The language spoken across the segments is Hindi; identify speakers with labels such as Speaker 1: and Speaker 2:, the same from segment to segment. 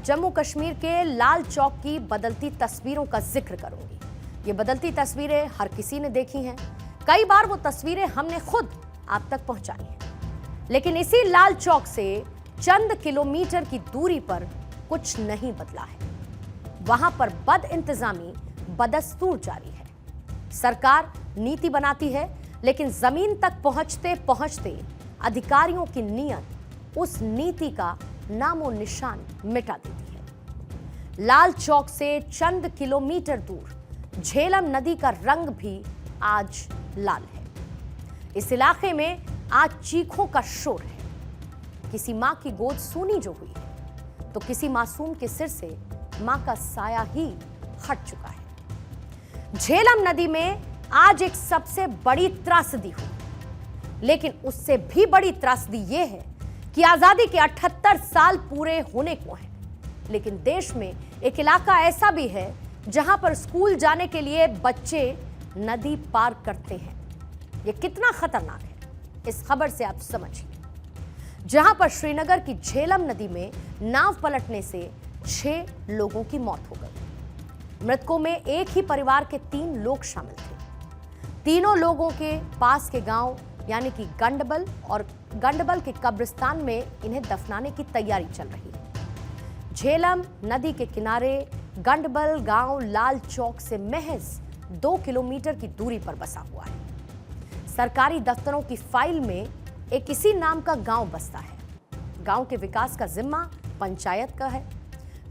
Speaker 1: जम्मू कश्मीर के लाल चौक की बदलती तस्वीरों का जिक्र करूंगी। ये बदलती तस्वीरें हर किसी ने देखी हैं। कई बार वो तस्वीरें हमने खुद आप तक पहुंचाई हैं। लेकिन इसी लाल चौक से चंद किलोमीटर की दूरी पर कुछ नहीं बदला है। वहां पर बदइंतजामी बदस्तूर जारी है। सरकार नीति बनाती है, लेकिन जमीन तक पहुंचते पहुंचते अधिकारियों की नीयत उस नीति का नामो निशान मिटा देती है। लाल चौक से चंद किलोमीटर दूर झेलम नदी का रंग भी आज लाल है। इस इलाके में आज चीखों का शोर है। किसी मां की गोद सूनी जो हुई है, तो किसी मासूम के सिर से मां का साया ही हट चुका है। झेलम नदी में आज एक सबसे बड़ी त्रासदी हुई, लेकिन उससे भी बड़ी त्रासदी यह है कि आजादी के 78 साल पूरे होने को हैं, लेकिन देश में एक इलाका ऐसा भी है जहां पर स्कूल जाने के लिए बच्चे नदी पार करते हैं। यह कितना खतरनाक है, इस खबर से आप समझिए। जहां पर श्रीनगर की झेलम नदी में नाव पलटने से 6 लोगों की मौत हो गई। मृतकों में एक ही परिवार के 3 लोग शामिल थे। तीनों लोगों के पास के गांव यानी कि गंडबल के कब्रिस्तान में इन्हें दफनाने की तैयारी चल रही है। झेलम नदी के किनारे गंडबल गांव लाल चौक से महज 2 किलोमीटर की दूरी पर बसा हुआ है। सरकारी दफ्तरों की फाइल में एक इसी नाम का गांव बसता है। गांव के विकास का जिम्मा पंचायत का है।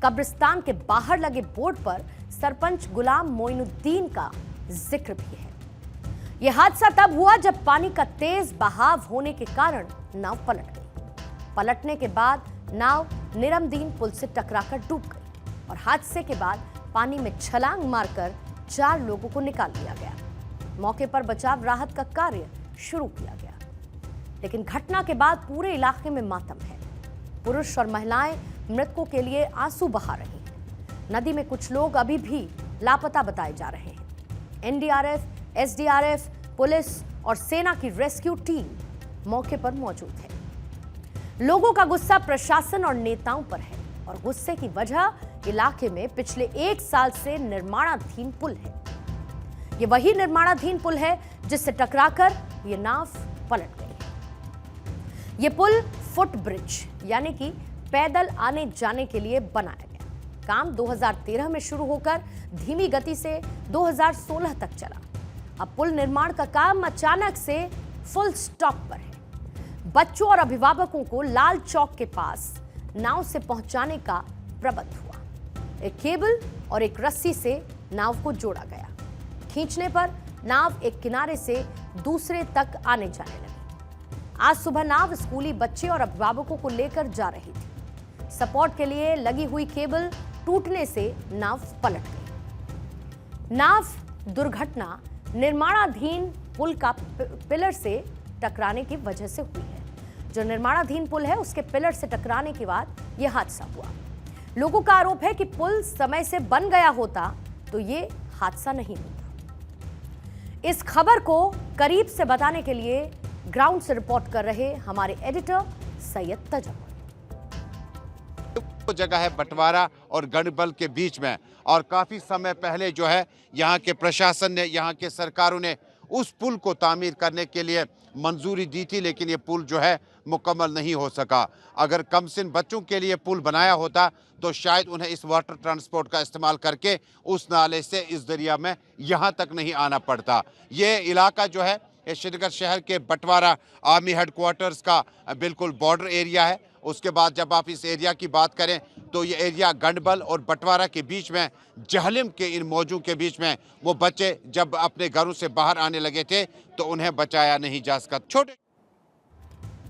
Speaker 1: कब्रिस्तान के बाहर लगे बोर्ड पर सरपंच गुलाम मोइनुद्दीन का जिक्र भी है। यह हादसा तब हुआ जब पानी का तेज बहाव होने के कारण नाव पलट गई। पलटने के बाद नाव निरमदीन पुल से टकराकर डूब गई और हादसे के बाद पानी में छलांग मारकर 4 लोगों को निकाल लिया गया। मौके पर बचाव राहत का कार्य शुरू किया गया, लेकिन घटना के बाद पूरे इलाके में मातम है। पुरुष और महिलाएं मृतकों के लिए आंसू बहा रही हैं। नदी में कुछ लोग अभी भी लापता बताए जा रहे हैं। एनडीआरएफ, एसडीआरएफ, पुलिस और सेना की रेस्क्यू टीम मौके पर मौजूद है। लोगों का गुस्सा प्रशासन और नेताओं पर है और गुस्से की वजह इलाके में पिछले 1 साल से निर्माणाधीन पुल है। यह वही निर्माणाधीन पुल है जिससे टकराकर यह नाव पलट गई। यह पुल फुट ब्रिज यानी कि पैदल आने जाने के लिए बनाया गया। काम 2013 में शुरू होकर धीमी गति से 2016 तक चला। अब पुल निर्माण का काम अचानक से फुल स्टॉप पर है। बच्चों और अभिभावकों को लाल चौक के पास नाव से पहुंचाने का प्रबंध हुआ। एक केबल और एक रस्सी से नाव को जोड़ा गया। खींचने पर नाव एक किनारे से दूसरे तक आने जाने लगी। आज सुबह नाव स्कूली बच्चे और अभिभावकों को लेकर जा रही थी। सपोर्ट के लिए लगी हुई केबल टूटने से नाव पलट गई। नाव दुर्घटना निर्माणाधीन पुल का पिलर से टकराने की वजह से हुई है। जो निर्माणाधीन पुल है उसके पिलर से टकराने के बाद यह हादसा हुआ। लोगों का आरोप है कि पुल समय से बन गया होता तो यह हादसा नहीं होता। इस खबर को करीब से बताने के लिए ग्राउंड से रिपोर्ट कर रहे हमारे एडिटर सैयद तजम्मुल।
Speaker 2: जगह है बंटवारा और गंडबल के बीच में, और काफ़ी समय पहले जो है यहाँ के प्रशासन ने, यहाँ के सरकारों ने उस पुल को तामीर करने के लिए मंजूरी दी थी, लेकिन ये पुल जो है मुकम्मल नहीं हो सका। अगर कमसिन बच्चों के लिए पुल बनाया होता तो शायद उन्हें इस वाटर ट्रांसपोर्ट का इस्तेमाल करके उस नाले से इस दरिया में यहाँ तक नहीं आना पड़ता। ये इलाका जो है ये श्रीनगर शहर के बंटवारा आर्मी हेडक्वार्टर्स का बिल्कुल बॉर्डर एरिया है। उसके बाद जब आप इस एरिया की बात करें तो ये एरिया गंडबल और बंटवारा के बीच में, जहलम के इन मौजों के बीच में, वो बच्चे जब अपने घरों से बाहर आने लगे थे तो उन्हें बचाया नहीं जा सका। छोटे